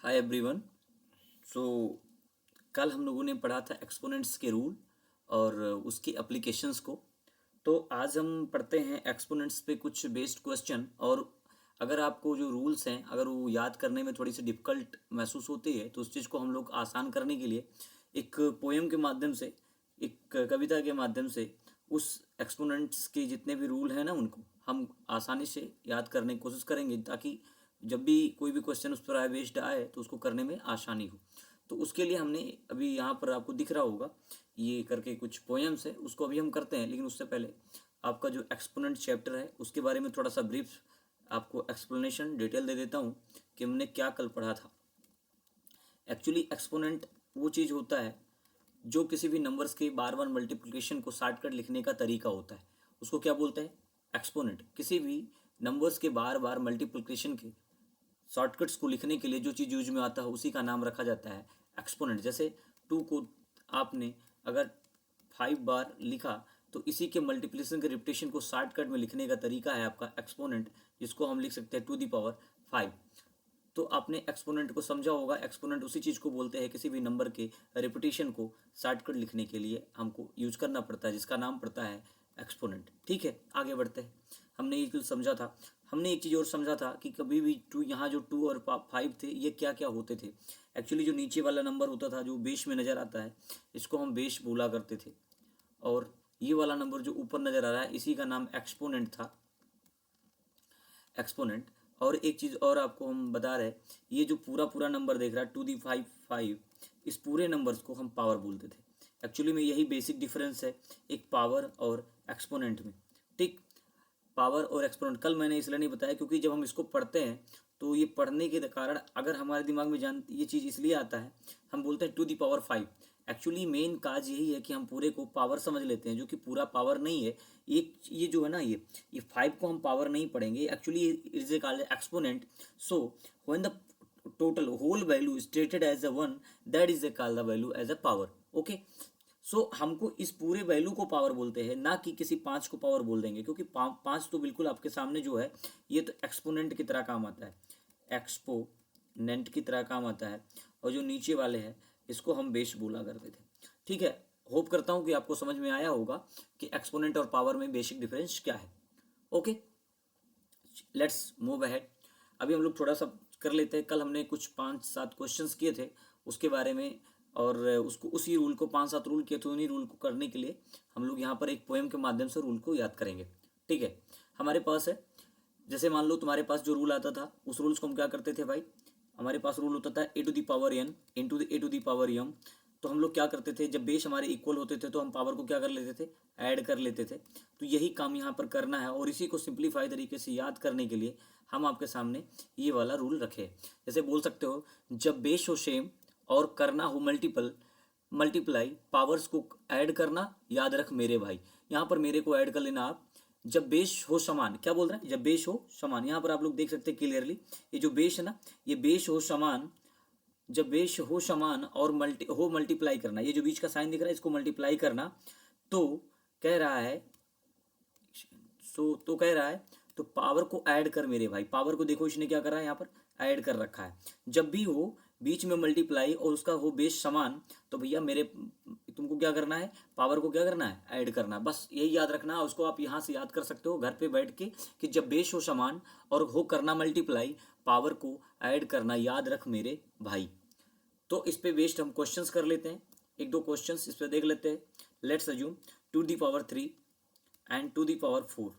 Hi everyone. सो कल हम लोगों ने पढ़ा था एक्सपोनेंट्स के रूल और उसकी एप्लीकेशंस को। तो आज हम पढ़ते हैं एक्सपोनेंट्स पे कुछ बेस्ड क्वेश्चन। और अगर आपको जो रूल्स हैं अगर वो याद करने में थोड़ी सी डिफ़िकल्ट महसूस होती है तो उस चीज़ को हम लोग आसान करने के लिए एक पोएम के माध्यम से, एक कविता के माध्यम से उस एक्सपोनेंट्स के जितने भी रूल हैं ना उनको हम आसानी से याद करने की कोशिश करेंगे, ताकि जब भी कोई भी क्वेश्चन उस पर आए बेस्ड आए तो उसको करने में आसानी हो। तो उसके लिए हमने अभी यहाँ पर आपको दिख रहा होगा ये करके कुछ पोएम्स है, उसको अभी हम करते हैं। लेकिन उससे पहले आपका जो एक्सपोनेंट चैप्टर है उसके बारे में थोड़ा सा ब्रीफ आपको एक्सप्लेनेशन डिटेल दे देता हूँ कि हमने क्या कल पढ़ा था। एक्चुअली एक्सपोनेंट वो चीज़ होता है जो किसी भी नंबर्स के बार बार मल्टीप्लिकेशन को शॉर्टकट लिखने का तरीका होता है, उसको क्या बोलते हैं? एक्सपोनेंट। किसी भी नंबर्स के बार बार मल्टीप्लिकेशन के शॉर्टकट्स को लिखने के लिए जो चीज़ यूज में आता है उसी का नाम रखा जाता है एक्सपोनेंट। जैसे 2 को आपने अगर 5 बार लिखा तो इसी के मल्टीप्लिकेशन के रिपीटेशन को शॉर्टकट में लिखने का तरीका है आपका एक्सपोनेंट, जिसको हम लिख सकते हैं टू द पावर 5। तो आपने एक्सपोनेंट को समझा होगा। एक्सपोनेंट उसी चीज़ को बोलते हैं किसी भी नंबर के रिपीटेशन को शॉर्टकट लिखने के लिए हमको यूज करना पड़ता है, जिसका नाम पड़ता है एक्सपोनेंट। ठीक है, आगे बढ़ते हैं। हमने ये चीज़ समझा था। हमने एक चीज़ और समझा था कि कभी भी टू, यहाँ जो 2 और 5 थे ये क्या क्या होते थे। एक्चुअली जो नीचे वाला नंबर होता था जो बेस में नज़र आता है इसको हम बेस बोला करते थे, और ये वाला नंबर जो ऊपर नज़र आ रहा है इसी का नाम एक्सपोनेंट था, एक्सपोनेंट। और एक चीज़ और आपको हम बता रहे, ये जो पूरा पूरा नंबर देख रहा है 2 दी 5 इस पूरे नंबर्स को हम पावर बोलते थे। एक्चुअली में यही बेसिक डिफरेंस है एक पावर और एक्सपोनेंट में। ठीक, पावर और एक्सपोनेंट कल मैंने इसलिए नहीं बताया क्योंकि जब हम इसको पढ़ते हैं तो ये पढ़ने के कारण अगर हमारे दिमाग में जान ये चीज़ इसलिए आता है, हम बोलते हैं 2 दी 5। एक्चुअली मेन काज यही है कि हम पूरे को पावर समझ लेते हैं, जो कि पूरा पावर नहीं है। एक ये जो है ना ये 5 को हम पावर नहीं पढ़ेंगे। Actually is a called exponent. So when the total whole value stated as a 1, that is a called the value as a power. Okay, so हमको इस पूरे वैल्यू को पावर बोलते हैं, ना कि किसी 5 को पावर बोल देंगे, क्योंकि 5 तो बिल्कुल आपके सामने जो है ये तो एक्सपोनेंट की तरह काम आता है, एक्सपोनेंट की तरह काम आता है। और जो नीचे वाले हैं इसको हम बेस बोला करते थे। ठीक है, होप करता हूँ कि आपको समझ में आया होगा कि एक्सपोनेंट और पावर में बेसिक डिफरेंस क्या है। Okay, let's move ahead. अभी हम लोग थोड़ा सा कर लेते हैं। कल हमने कुछ 5-7 क्वेश्चंस किए थे उसके बारे में, और उसको उसी रूल को 5-7 रूल किए थे। उन्हीं रूल को करने के लिए हम लोग यहाँ पर एक पोएम के माध्यम से रूल को याद करेंगे। ठीक है, हमारे पास है, जैसे मान लो तुम्हारे पास जो रूल आता था उस रूल्स को हम क्या करते थे भाई। हमारे पास रूल होता था a⁴n इंटू द a⁴m। तो हम लोग क्या करते थे, जब बेस हमारे इक्वल होते थे तो हम पावर को क्या कर लेते थे, ऐड कर लेते थे। तो यही काम यहाँ पर करना है, और इसी को सिंप्लीफाई तरीके से याद करने के लिए हम आपके सामने ये वाला रूल रखे। जैसे बोल सकते हो, जब बेस हो सेम और करना हो मल्टीप्लाई, पावर्स को ऐड करना याद रख मेरे भाई। यहाँ पर मेरे को ऐड कर लेना आप। जब बेस हो समान, क्या बोल रहे हैं, जब बेस हो समान, यहाँ पर आप लोग देख सकते हैं क्लियरली, ये जो बेस है ना, ये बेस हो समान, जब बेस हो समान और मल्टीप्लाई करना, ये जो बीच का साइन दिख रहा है इसको मल्टीप्लाई करना। तो कह रहा है, तो कह रहा है तो पावर को ऐड कर मेरे भाई। पावर को देखो इसने क्या करा है, यहाँ पर ऐड कर रखा है। जब भी हो बीच में मल्टीप्लाई और उसका हो बेस समान, तो भैया मेरे तुमको क्या करना है, पावर को क्या करना है, ऐड करना है। बस यही याद रखना है। उसको आप यहाँ से याद कर सकते हो घर पे बैठ के कि जब बेस हो समान और हो करना मल्टीप्लाई, पावर को ऐड करना याद रख मेरे भाई। तो इस पे बेस्ड हम क्वेश्चंस कर लेते हैं, एक दो क्वेश्चंस इस पे देख लेते हैं। लेट्स अज्यूम 2 दी 3 एंड 2 दी 4।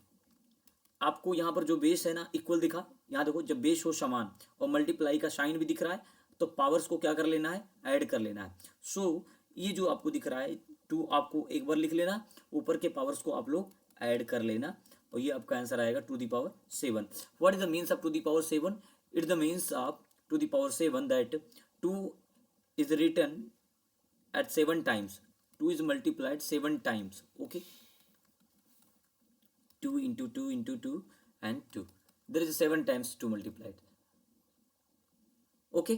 आपको यहाँ पर जो बेस है ना इक्वल दिखा, यहाँ देखो जब बेस हो समान और मल्टीप्लाई का साइन भी दिख रहा है तो पावर्स को क्या कर लेना है, ऐड कर लेना है। सो ये जो आपको दिख रहा है 2, आपको एक बार लिख लेना, ऊपर के पावर्स को आप लोग ऐड कर लेना, और ये आपका आंसर आएगा 2 दी 7। What is the means of 2 the 7? It the means of 2 the 7 that 2 is written at 7 times. 2 is multiplied 7 times. Okay, 2 into 2 into 2 and 2. There is 7 times 2 multiplied. Okay,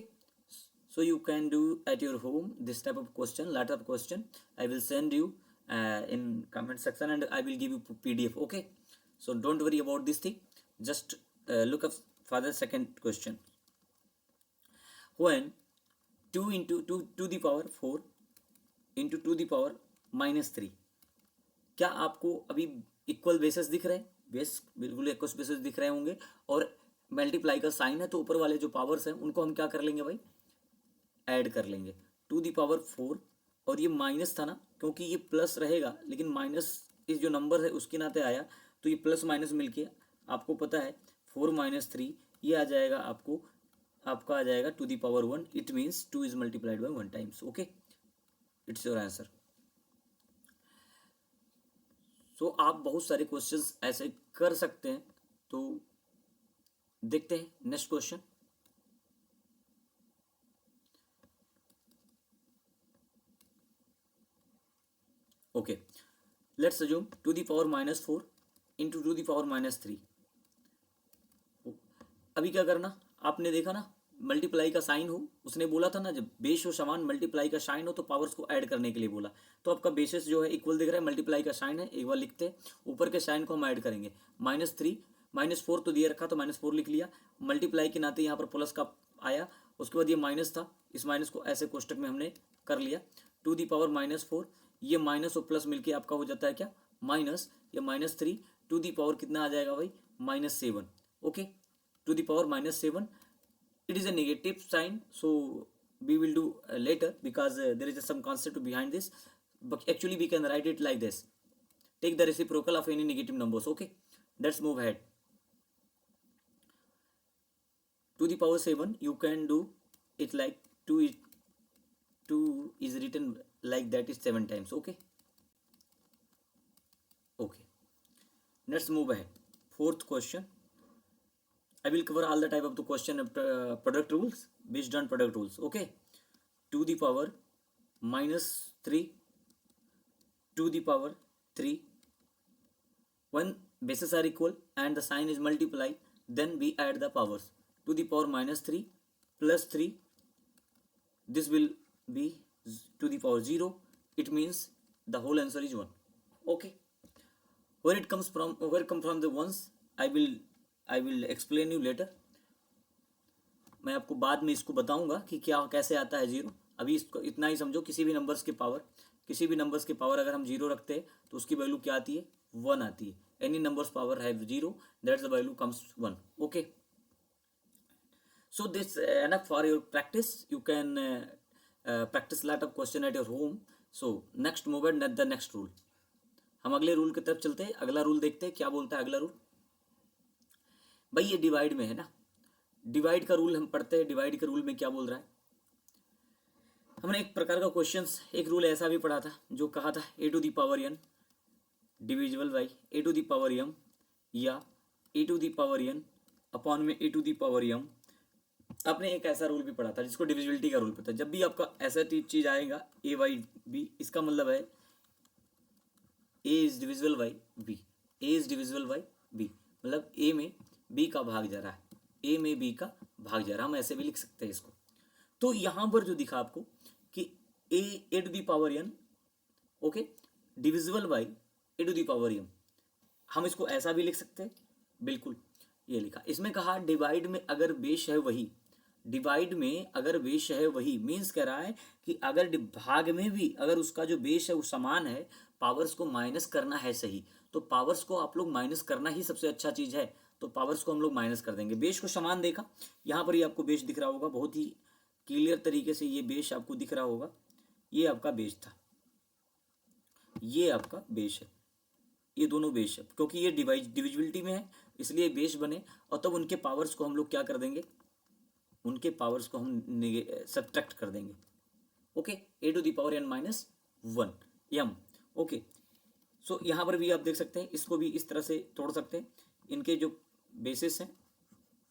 so you can do at your home this type of question, lot of question. I will send you in comment section, and I will give you PDF. Okay, so don't worry about this thing. Just look up for the second question. When 2 into two the power 4 into to the power -3, क्या आपको अभी equal basis दिख रहे हैं? Base बिल्कुल equal basis दिख रहे होंगे, और मल्टीप्लाई का साइन है तो ऊपर वाले जो पावर्स हैं उनको हम क्या कर लेंगे भाई, ऐड कर लेंगे। टू दी पावर 4, और ये माइनस था ना, क्योंकि ये प्लस रहेगा लेकिन माइनस इस जो नंबर है उसके नाते आया, तो ये प्लस माइनस मिलके आपको पता है 4 - 3 ये आ जाएगा आपको, आपका आ जाएगा to the power 1। It means 2 is multiplied by 1 times. Okay, it's your answer. So आप बहुत सारे क्वेश्चंस ऐसे कर सकते हैं। तो देखते हैं next question. Okay, let's assume two the power -4 into two the power -3। अभी क्या करना, आपने देखा ना, मल्टीप्लाई का साइन हो, उसने बोला था ना जब बेस हो समान मल्टीप्लाई का साइन हो तो पावर्स को ऐड करने के लिए बोला। तो आपका बेसिस जो है इक्वल दिख रहा है, मल्टीप्लाई का साइन है, एक बार लिखते हैं, ऊपर के साइन को हम ऐड करेंगे। -3 -4 तो दिया रखा तो -4 लिख लिया, मल्टीप्लाई के नाते यहाँ पर प्लस का आया, उसके बाद ये माइनस था, इस माइनस को ऐसे कोष्टक में हमने कर लिया। टू दी पावर -4, ये माइनस और प्लस मिलके आपका हो जाता है क्या, माइनस, ये -3 टू दी पावर कितना आ जाएगा भाई, -7। Okay, to the power -7. It is a negative sign, so we will do later, because there is some concept behind this, but actually we can write it like this: take the reciprocal of any negative numbers. Okay, let's move ahead. To the power 7, you can do it like 2 is written like that is 7 times. Okay, okay, let's move ahead. Fourth question. I will cover all the type of the question of product rules based on product rules. Okay, to the power -3 to the power 3. When bases are equal and the sign is multiply, then we add the powers. To the power -3 plus 3, this will be to the power 0. It means the whole answer is 1. Okay, where it comes from, where it comes from the ones, I will explain you later. मैं आपको बाद में इसको बताऊंगा कि क्या कैसे आता है 0। अभी इसको इतना ही समझो, किसी भी नंबर्स के पावर, किसी भी नंबर्स के पावर अगर हम 0 रखते हैं तो उसकी वैल्यू क्या आती है, 1 आती है। Any numbers power have 0, that's the value comes 1। Okay, so this enough for your practice. You can practice lot of question at your home. So next move on the next rule. हम अगले rule की तरफ चलते हैं। अगला rule देखते हैं क्या बोलता है अगला रूल। भाई ये डिवाइड में है ना, डिवाइड का रूल हम पढ़ते हैं। डिवाइड के रूल में क्या बोल रहा है, हमने एक प्रकार का क्वेश्चंस, एक रूल ऐसा भी पढ़ा था जो कहा था a to the power n divisible by a to the power m, या a to the power n upon में a to the power m। आपने एक ऐसा रूल भी पढ़ा था जिसको डिविजिबिलिटी का रूल पता है। जब भी आपका ऐसा चीज आएगा a बाई b, इसका मतलब है a is divisible by b, a is divisible by b, मतलब a में b का भाग जा रहा है, a में b का भाग जा रहा है, हम ऐसे भी लिख सकते हैं इसको। तो यहां पर जो दिखा आपको कि a to the power n, okay, divisible by a to the power m, हम इसको ऐसा भी लिख सकते हैं, बिल्कुल ये लिखा। इसमें कहा डिवाइड में अगर बेस है वही, डिवाइड में अगर बेस है वही मीन्स कह रहा है कि अगर भाग में भी अगर उसका जो बेस है वो समान है, पावर्स को माइनस करना है सही, तो पावर्स को आप लोग माइनस करना ही सबसे अच्छा चीज है। तो पावर्स को हम लोग माइनस कर देंगे। बेस को समान देखा, यहाँ पर ही आपको बेस दिख रहा होगा, बहुत ही क्लियर तरीके से ये बेस आपको दिख रहा होगा। ये आपका बेस था, ये आपका बेस है, ये दोनों बेस है, क्योंकि ये डिविजिबिलिटी में है इसलिए बेस बने। और तब उनके पावर्स को हम लोग क्या कर देंगे, उनके पावर्स को हम सब्ट्रैक्ट कर देंगे। Okay, a to the power n minus 1 m। Okay, so यहाँ पर भी आप देख सकते हैं, इसको भी इस तरह से तोड़ सकते हैं। इनके जो बेसिस हैं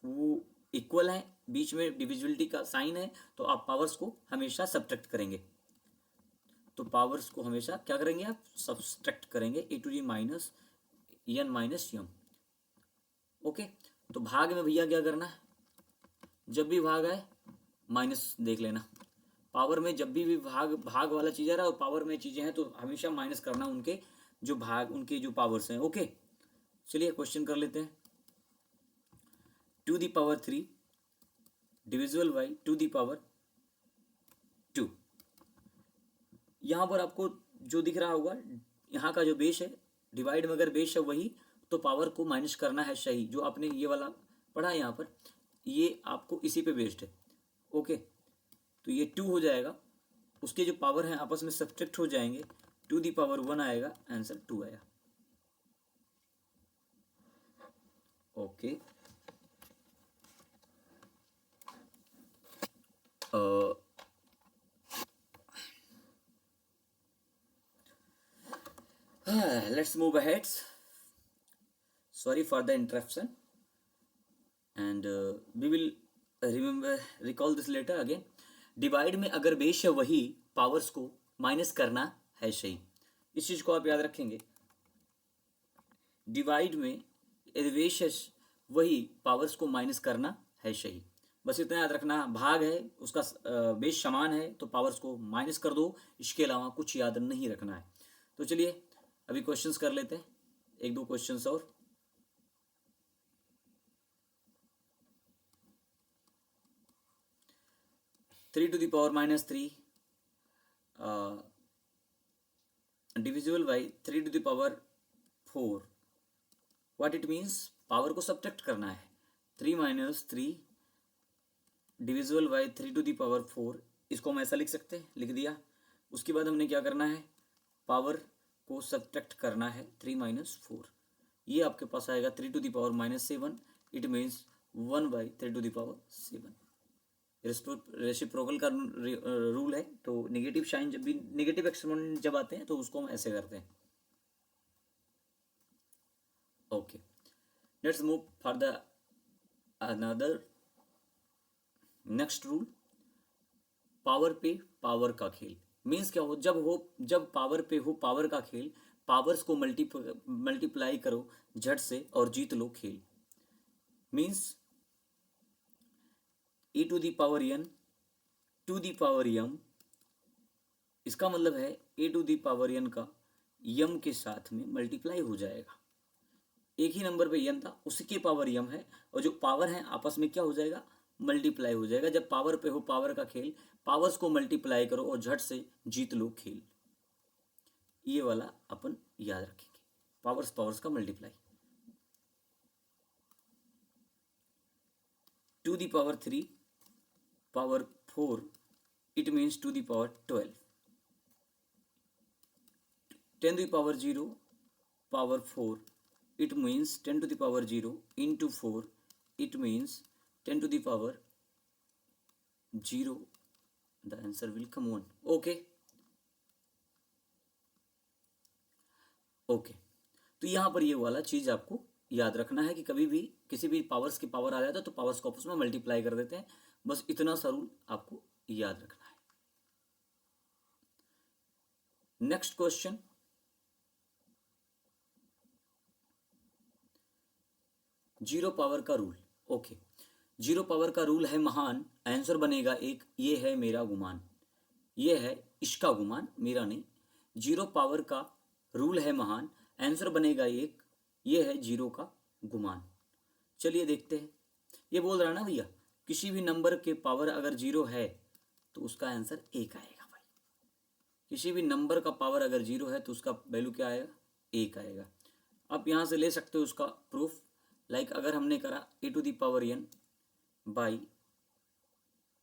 वो इक्वल हैं, बीच में डिविजिबिलिटी का साइन है, तो आप पावर्स को हमेशा सब्ट्रैक्ट करेंगे। तो पावर्स को हमेशा क्या करेंगे, आप सब्ट्रैक्ट करेंगे, a to the minus n minus m। Okay, तो भाग में भैया क्या करना है, जब भी भाग आए माइनस देख लेना। पावर में जब भी भाग वाला चीज आ रहा है और पावर में चीजें हैं तो हमेशा माइनस करना उनके जो भाग, उनके जो पावर्स हैं। ओके, चलिए क्वेश्चन कर लेते हैं। Two the power 3 divisible by two the power 2। यहाँ पर आपको जो दिख रहा होगा, यहाँ का जो बेस है, डिवाइड में अगर बेस है वही, तो पावर को माइनस करना है सही। जो आपने ये वाला पढ़ा है यहाँ पर, ये आपको इसी पे बेस्ड है। ओके, तो ये 2 हो जाएगा, उसके जो पावर हैं आपस में सब्ट्रैक्ट हो जाएंगे, टू दी पावर 1 आएगा, आंसर 2 आया। Okay, let's move ahead. Sorry for the interruption, and we will recall this later again. Divide में अगर बेस है वही, पावर्स को माइनस करना है सही। इस चीज को आप याद रखेंगे। डिवाइड में यदि बेस है वही, पावर्स को माइनस करना है सही। बस इतना याद रखना, भाग है उसका बेस समान है तो पावर्स को माइनस कर दो, इसके अलावा कुछ याद नहीं रखना है। तो चलिए अभी क्वेश्चंस कर लेते हैं, एक दो क्वेश्चंस और। Three to the power minus 3 divisible by 3 to the power 4। What it means, power को सब्ट्रैक्ट करना है। 3 minus 3 divisible by 3 to the power 4, इसको हम ऐसा लिख सकते हैं, लिख दिया। उसके बाद हमने क्या करना है, पावर को सब्ट्रैक्ट करना है 3 माइनस 4। ये आपके पास आएगा 3 to the power minus 7, it means 1 by 3 to the power 7। Reciprocal का रूल है, तो नेगेटिव साइन जब भी, नेगेटिव एक्सपोनेंट जब आते हैं तो उसको हम ऐसे करते हैं। Okay, let's move for the another next rule. Power पे पावर का खेल मीन्स क्या हो, जब पावर पे हो पावर का खेल, पावर्स को मल्टीप्लाई करो झट से और जीत लो खेल। Means e to the power n to the power m, इसका मतलब है a to the power n का m के साथ में मल्टीप्लाई हो जाएगा। एक ही नंबर पे n था, उसके पावर m है, और जो पावर है आपस में क्या हो जाएगा, मल्टीप्लाई हो जाएगा। जब पावर पे हो पावर का खेल, पावर्स को मल्टीप्लाई करो और झट से जीत लो खेल। ये वाला अपन याद रखेंगे, पावर्स का multiply. Two the power 3 power 4, it means to the power 12। 10 to the power 0 power 4, it means 10 to the power 0 into 4, it means 10 to the power 0, the answer will come 1। okay, तो यहाँ पर ये वाला चीज आपको याद रखना है कि कभी भी किसी भी पावर्स की पावर आ जाता है तो पावर्स को आपस में मल्टीप्लाई कर देते हैं। बस इतना सा रूल आपको याद रखना है। नेक्स्ट क्वेश्चन, जीरो पावर का रूल। ओके, जीरो पावर का रूल है महान, आंसर बनेगा एक, ये है मेरा गुमान। ये है इसका गुमान, मेरा नहीं। जीरो पावर का रूल है महान, आंसर बनेगा एक, ये है जीरो का गुमान। चलिए देखते हैं। ये बोल रहा है ना भैया, किसी भी नंबर के पावर अगर जीरो है तो उसका आंसर एक आएगा भाई। किसी भी नंबर का पावर अगर जीरो है तो उसका वैल्यू क्या आएगा, एक आएगा। आप यहाँ से ले सकते हो उसका प्रूफ। लाइक अगर हमने करा a to the power n by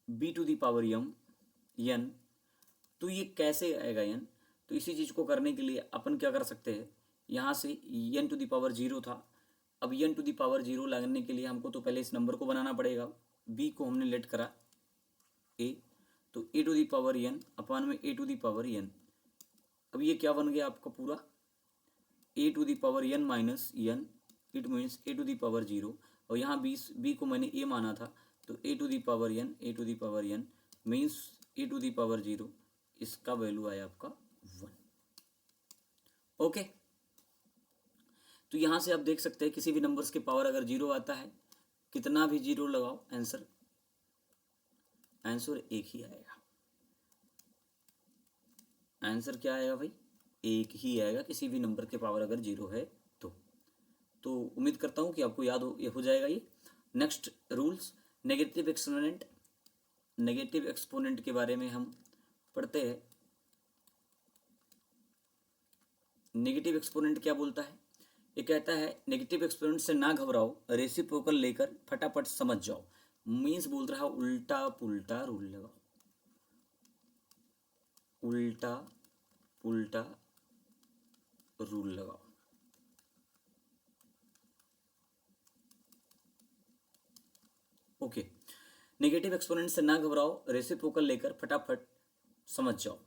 b to the power n, तो ये कैसे आएगा n? तो इसी चीज़ को करने के लिए अपन क्या कर सकते हैं, यहाँ से n टू दी पावर 0 था, अब n टू दी पावर 0 लगाने के लिए हमको तो पहले इस नंबर को बनाना पड़ेगा। b को हमने लेट करा a, तो a to the power n upon में a to the power n। अब ये क्या बन गया आपका पूरा, a to the power n minus n, it means a to the power 0, और यहाँ b को मैंने a माना था, तो a to the power n means a to the power 0, इसका वैल्यू आया आपका 1। ओके, तो यहाँ से आप देख सकते हैं किसी भी नंबर्स के पावर अगर 0 आता है, कितना भी 0 लगाओ, आंसर एक ही आएगा। आंसर क्या आएगा भाई, एक ही आएगा, किसी भी नंबर के पावर अगर 0 है तो उम्मीद करता हूँ कि आपको याद हो जाएगा ये। Next rules, negative exponent negative exponent के बारे में हम पढ़ते हैं। नेगेटिव एक्सपोनेंट क्या बोलता है? ये कहता है नेगेटिव एक्सपोनेंट से ना घबराओ, रेसिप्रोकल लेकर फटाफट समझ जाओ। मीन्स बोल रहा है उल्टा पुल्टा रूल लगाओ, उल्टा पुल्टा रूल लगाओ। ओके, नेगेटिव एक्सपोनेंट से ना घबराओ, रेसिप्रोकल लेकर फटाफट समझ जाओ।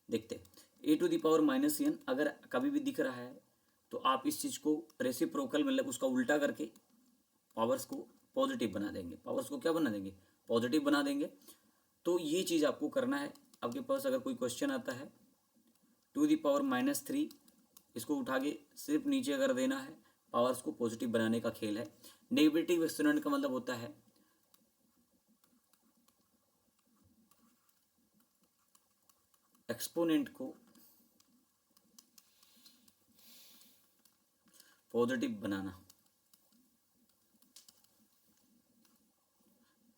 देखते, a to the power minus n अगर कभी भी दिख रहा है तो आप इस चीज़ को रेसिप्रोकल मतलब उसका उल्टा करके पावर्स को पॉजिटिव बना देंगे। पावर्स को क्या बना देंगे? पॉजिटिव बना देंगे। तो ये चीज़ आपको करना है। आपके पास अगर कोई क्वेश्चन आता है टू दी पावर माइनस 3, इसको उठा के सिर्फ नीचे कर देना है, पावर्स को पॉजिटिव बनाने का खेल है। नेगेटिव एक्सपोनेंट का मतलब होता है एक्सपोनेंट को पॉजिटिव बनाना।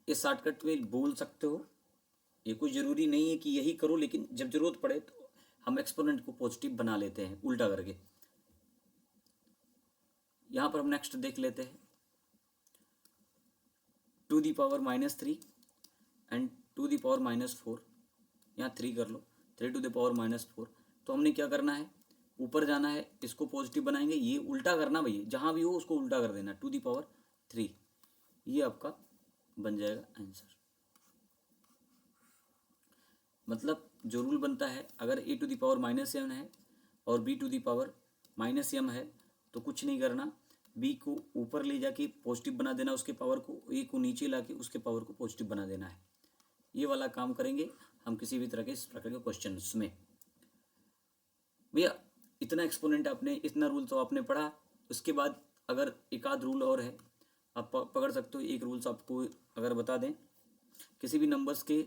ये शॉर्टकट में बोल सकते हो, ये कोई ज़रूरी नहीं है कि यही करो, लेकिन जब जरूरत पड़े तो हम एक्सपोनेंट को पॉजिटिव बना लेते हैं उल्टा करके। यहाँ पर हम नेक्स्ट देख लेते हैं two the power minus 3 and two the power minus 4। यहाँ 3 कर लो, 3 टू द पावर माइनस 4। तो हमने क्या करना है? ऊपर जाना है, इसको पॉजिटिव बनाएंगे, ये उल्टा करना भैया, जहाँ भी हो उसको उल्टा कर देना, टू दी पावर 3। ये आपका बन जाएगा आंसर। मतलब जो रूल बनता है, अगर a to the power minus m है और b to the power minus m है तो कुछ नहीं करना, बी को ऊपर ले जाके पॉजिटिव बना देना उसके पावर को, ए को नीचे ला के उसके पावर को पॉजिटिव बना देना है। ये वाला काम करेंगे हम किसी भी तरह के इस प्रकार के क्वेश्चन में। भैया इतना एक्सपोनेंट आपने, इतना रूल तो आपने पढ़ा। उसके बाद अगर एक आध रूल और है आप पकड़ सकते हो। एक रूल्स आपको अगर बता दें, किसी भी नंबर्स के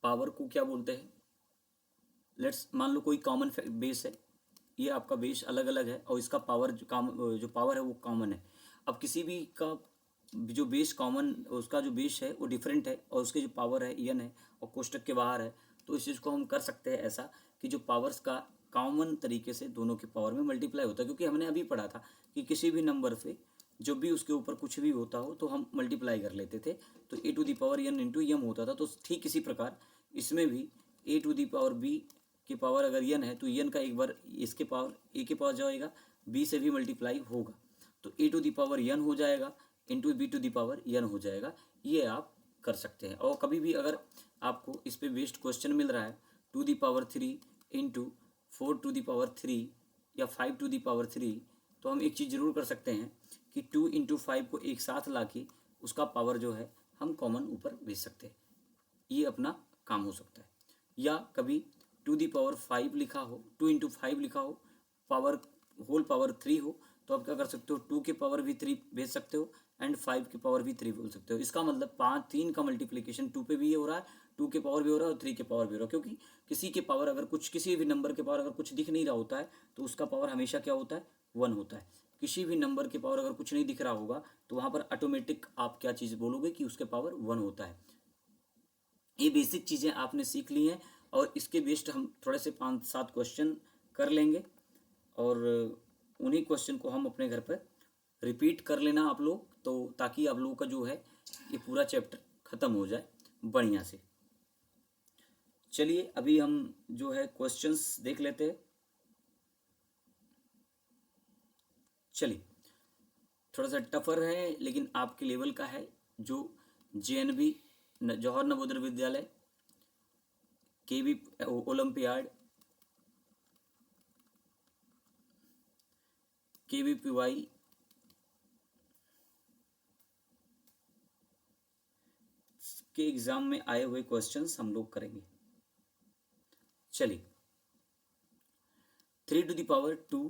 पावर को क्या बोलते हैं? लेट्स मान लो कोई कॉमन बेस है, ये आपका बेस अलग अलग है और इसका पावर जो पावर है वो कॉमन है। अब किसी भी का जो बेस कॉमन, उसका जो बेस है वो डिफरेंट है और उसके जो पावर है एन है और कोष्टक के बाहर है, तो इस चीज़ को हम कर सकते हैं ऐसा कि जो पावर्स का कॉमन तरीके से दोनों के पावर में मल्टीप्लाई होता है। क्योंकि हमने अभी पढ़ा था कि किसी भी नंबर से जो भी उसके ऊपर कुछ भी होता हो तो हम मल्टीप्लाई कर लेते थे, तो a to the power n into m होता था। तो ठीक इसी प्रकार इसमें भी a to the power b की पावर अगर एन है तो एन का एक बार इसके पावर ए के पास जाएगा, बी से भी मल्टीप्लाई होगा, तो a to the power n हो जाएगा into b to the power n हो जाएगा। ये आप कर सकते हैं। और कभी भी अगर आपको इस पे बेस्ड क्वेश्चन मिल रहा है two the power 3 into 4 to the power 3 या 5 टू दी पावर 3, तो हम एक चीज़ ज़रूर कर सकते हैं कि 2 इंटू 5 को एक साथ ला के उसका पावर जो है हम कॉमन ऊपर भेज सकते हैं। ये अपना काम हो सकता है। या कभी टू दी पावर 5 लिखा हो, 2 इंटू 5 लिखा हो, पावर होल पावर 3 हो, तो आप क्या कर सकते हो? 2 के पावर भी 3 भेज सकते हो एंड 5 के पावर भी 3 बोल सकते हो। इसका मतलब 3 का मल्टीप्लिकेशन 2 पे भी हो रहा है, 2 के पावर भी हो रहा है और 3 के पावर भी हो रहा है। क्योंकि किसी के पावर अगर कुछ, किसी भी नंबर के पावर अगर कुछ दिख नहीं रहा होता है तो उसका पावर हमेशा क्या होता है? 1 होता है। किसी भी नंबर के पावर अगर कुछ नहीं दिख रहा होगा तो वहाँ पर ऑटोमेटिक आप क्या चीज़ बोलोगे कि उसके पावर 1 होता है। ये बेसिक चीज़ें आपने सीख ली हैं और इसके बेस्ड हम थोड़े से 5-7 क्वेश्चन कर लेंगे और उन्हीं क्वेश्चन को हम अपने घर पर रिपीट कर लेना आप लोग, तो ताकि आप लोगों का जो है ये पूरा चैप्टर ख़त्म हो जाए बढ़िया से। चलिए अभी हम जो है क्वेश्चंस देख लेते हैं। चलिए थोड़ा सा टफर है लेकिन आपके लेवल का है। जो JNV Jawahar Navodaya Vidyalaya KB olympiad KVPY के एग्जाम में आए हुए क्वेश्चंस हम लोग करेंगे। चलिए 3 to the power 2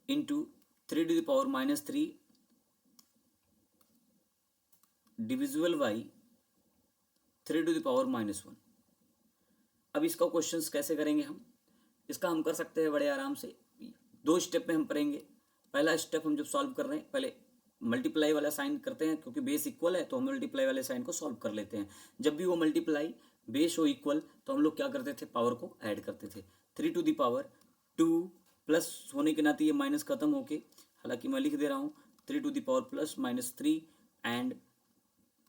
into 3 to the power minus 3 divisible by 3 to the power minus 1। अब इसका क्वेश्चंस कैसे करेंगे हम? इसका हम कर सकते हैं बड़े आराम से। 2 स्टेप में हम करेंगे। पहला स्टेप हम जब सॉल्व कर रहे हैं, पहले मल्टीप्लाई वाला साइन करते हैं, क्योंकि बेस इक्वल है तो हम मल्टीप्लाई वाले साइन को सॉल्व कर लेते हैं। जब भी वो मल्टीप्लाई बेस हो इक्वल तो हम लोग क्या करते थे, पावर को ऐड करते थे। 3⁻², प्लस होने के नाते ये माइनस खत्म होके, हालांकि मैं लिख दे रहा हूँ 3⁻+−3, एंड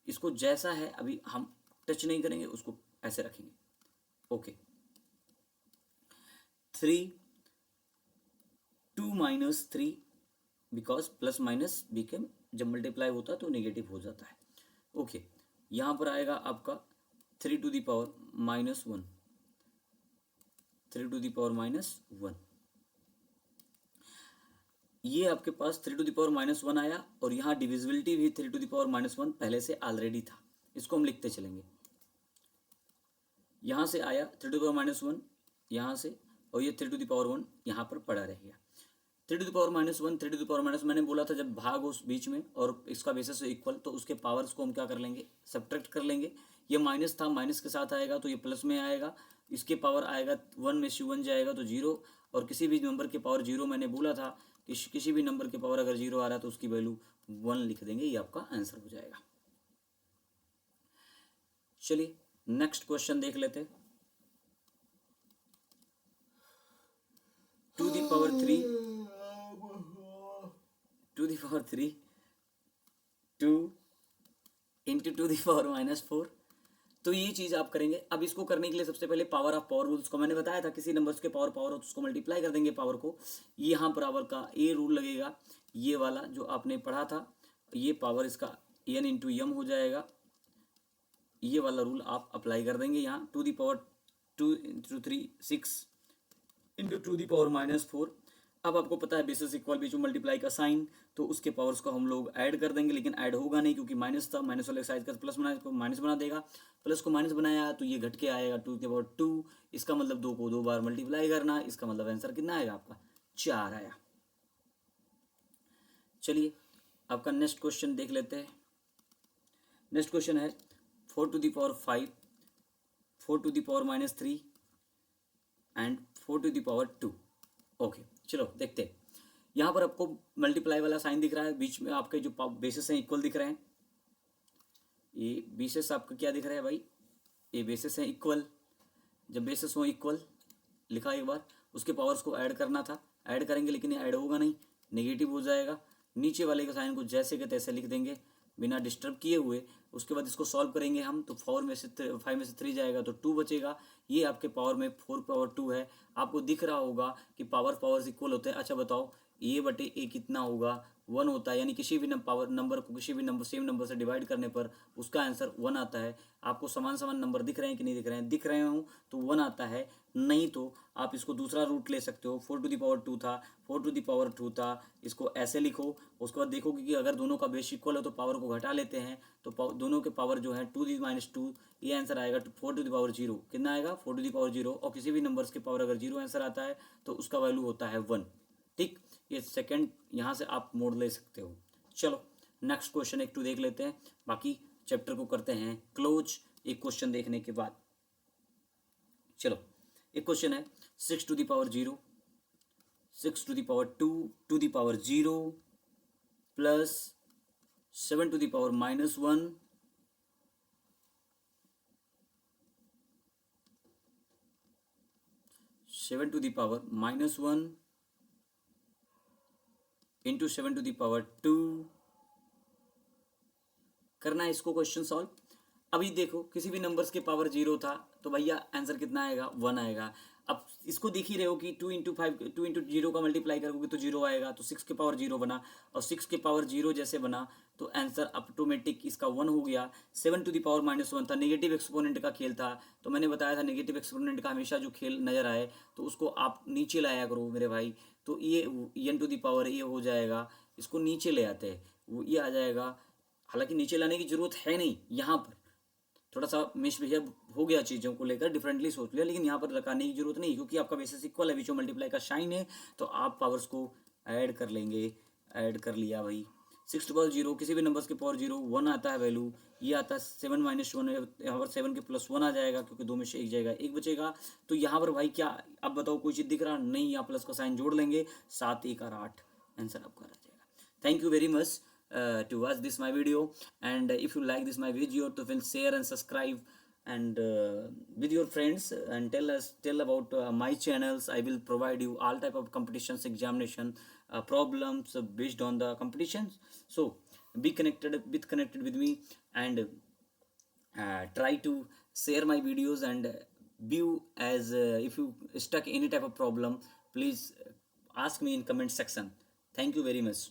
इसको जैसा है अभी हम टच नहीं करेंगे, उसको ऐसे रखेंगे। Okay, 3 because plus minus became, जब मल्टीप्लाई होता है तो नेगेटिव हो जाता है। ओके, यहाँ पर आएगा आपका 3⁻−1, 3⁻−1, ये आपके पास 3⁻−1 आया, और यहाँ डिविजिबिलिटी भी 3⁻−1 पहले से ऑलरेडी था, इसको हम लिखते चलेंगे। यहाँ से आया 3⁻−1 यहाँ से, और ये 3⁻1 यहाँ पर पड़ा रहेगा। 3⁻−1, 3⁻−, मैंने बोला था जब भाग उस बीच में और इसका बेसिस इक्वल, तो उसके पावर्स को हम क्या कर लेंगे, सब्ट्रैक्ट कर लेंगे। ये माइनस था, माइनस के साथ आएगा तो ये प्लस में आएगा, इसके पावर आएगा 1 में से 1 जाएगा तो 0, और किसी भी नंबर के पावर 0, मैंने बोला था कि किसी भी नंबर के पावर अगर 0 आ रहा है तो उसकी वैल्यू 1 लिख देंगे, ये आपका आंसर हो जाएगा। चलिए नेक्स्ट क्वेश्चन देख लेते हैं। 2⁻3 2 इंटू 2⁻⁴, तो ये चीज़ आप करेंगे। अब इसको करने के लिए सबसे पहले पावर ऑफ पावर रूल्स को मैंने बताया था, किसी नंबर्स के पावर हो तो उसको मल्टीप्लाई कर देंगे पावर को। यहाँ पावर का ए रूल लगेगा, ये वाला जो आपने पढ़ा था, ये पावर इसका n इंटू यम हो जाएगा, ये वाला रूल आप अप्लाई कर देंगे यहाँ। 2⁻2 इंटू 3 6 इंटू 2⁻⁻4। अब आपको पता है बेसिस इक्वल बीच में मल्टीप्लाई का साइन, तो उसके पावर्स को हम लोग ऐड कर देंगे, लेकिन ऐड होगा नहीं क्योंकि माइनस था, माइनस वाले साइड का प्लस बनाया, इसको माइनस बना देगा, प्लस को माइनस बनाया तो ये घट के आएगा 2⁻2, इसका मतलब 2 को 2 बार मल्टीप्लाई करना, इसका मतलब आंसर कितना आएगा आपका 4 आया। चलिए आपका नेक्स्ट क्वेश्चन देख लेते हैं। नेक्स्ट क्वेश्चन है 4⁵, 4⁻³ एंड 4⁻²। ओके, चलो देखते हैं। यहाँ पर आपको मल्टीप्लाई वाला साइन दिख रहा है, बीच में आपके जो बेसिस हैं इक्वल दिख रहे हैं। ये बेसिस आपका क्या दिख रहा है भाई, ये बेसिस हैं इक्वल। जब बेसिस हो इक्वल लिखा एक बार, उसके पावर्स को ऐड करना था, ऐड करेंगे लेकिन ये ऐड होगा नहीं, नेगेटिव हो जाएगा। नीचे वाले के साइन को जैसे के तैसे लिख देंगे बिना डिस्टर्ब किए हुए। उसके बाद इसको सॉल्व करेंगे हम, तो 5 में से 3 जाएगा तो 2 बचेगा। ये आपके पावर में 4⁻2 है। आपको दिख रहा होगा कि पावर्स इक्वल होते हैं। अच्छा बताओ, ए बटे ए कितना होगा, 1 होता है, यानी किसी भी नंबर को किसी भी सेम नंबर से डिवाइड करने पर उसका आंसर 1 आता है। आपको समान नंबर दिख रहे हैं कि नहीं दिख रहे हैं, दिख रहे हो तो 1 आता है, नहीं तो आप इसको दूसरा रूट ले सकते हो। 4⁻2 था, 4⁻2 था, इसको ऐसे लिखो। उसके बाद देखोगे कि अगर दोनों का बेस इक्वल है तो पावर को घटा लेते हैं, तो दोनों के पावर जो है 2⁻², ये आंसर आएगा 4⁻0। कितना आएगा 4⁻0, और किसी भी नंबर्स के पावर अगर 0 आंसर आता है तो उसका वैल्यू होता है 1। ठीक, ये सेकंड यहाँ से आप मोड ले सकते हो। चलो नेक्स्ट क्वेश्चन एक देख लेते हैं, बाकी चैप्टर को करते हैं क्लोज एक क्वेश्चन देखने के बाद। चलो एक क्वेश्चन है 6⁻0, 6⁻2 प्लस 7⁻−1 7⁻−1 इंटू 7⁻2 करना है इसको क्वेश्चन सॉल्व। अभी देखो किसी भी नंबर्स के पावर 0 था तो भैया आंसर कितना आएगा 1 आएगा। अब इसको देख ही रहे हो कि 2 इंटू 0 का मल्टीप्लाई करोगे तो 0 आएगा, तो 6 के पावर 0 बना, और 6 के पावर 0 जैसे बना तो आंसर ऑटोमेटिक इसका 1 हो गया। 7⁻−1 था, नेगेटिव एक्सपोनेंट का खेल था, तो मैंने बताया था नेगेटिव एक्सपोनेंट का हमेशा जो खेल नजर आए तो उसको आप नीचे लाया करो मेरे भाई। तो ये n⁻, ये हो जाएगा, इसको नीचे ले आते हैं, वो ये आ जाएगा। हालांकि नीचे लाने की जरूरत है नहीं, यहाँ पर थोड़ा सा मिसबिहेव हो गया, चीज़ों को लेकर डिफरेंटली सोच लिया, लेकिन यहाँ पर लगाने की जरूरत नहीं, क्योंकि आपका बेसिस इक्वल है, बीच में मल्टीप्लाई का साइन है, तो आप पावर्स को ऐड कर लेंगे। ऐड कर लिया भाई, 6⁻0 किसी भी नंबर्स के पावर 0 1 आता है वैल्यू, ये आता है 7-1, यहाँ पर 7 के प्लस 1 आ जाएगा, क्योंकि 2 में से 1 जाएगा, 1 बचेगा। तो यहाँ पर भाई क्या, अब बताओ कोई चीज़ दिख रहा नहीं, यहाँ प्लस का साइन जोड़ लेंगे, 7 1 और 8 आंसर आपका आ जाएगा। Thank you very much. to watch this my video. And if you like this my video, to will share and subscribe, and with your friends, and tell about my channels. I will provide you all type of competitions, examination problems based on the competitions. So be connected with me, and try to share my videos, and view as if you stuck any type of problem, please ask me in comment section. Thank you very much.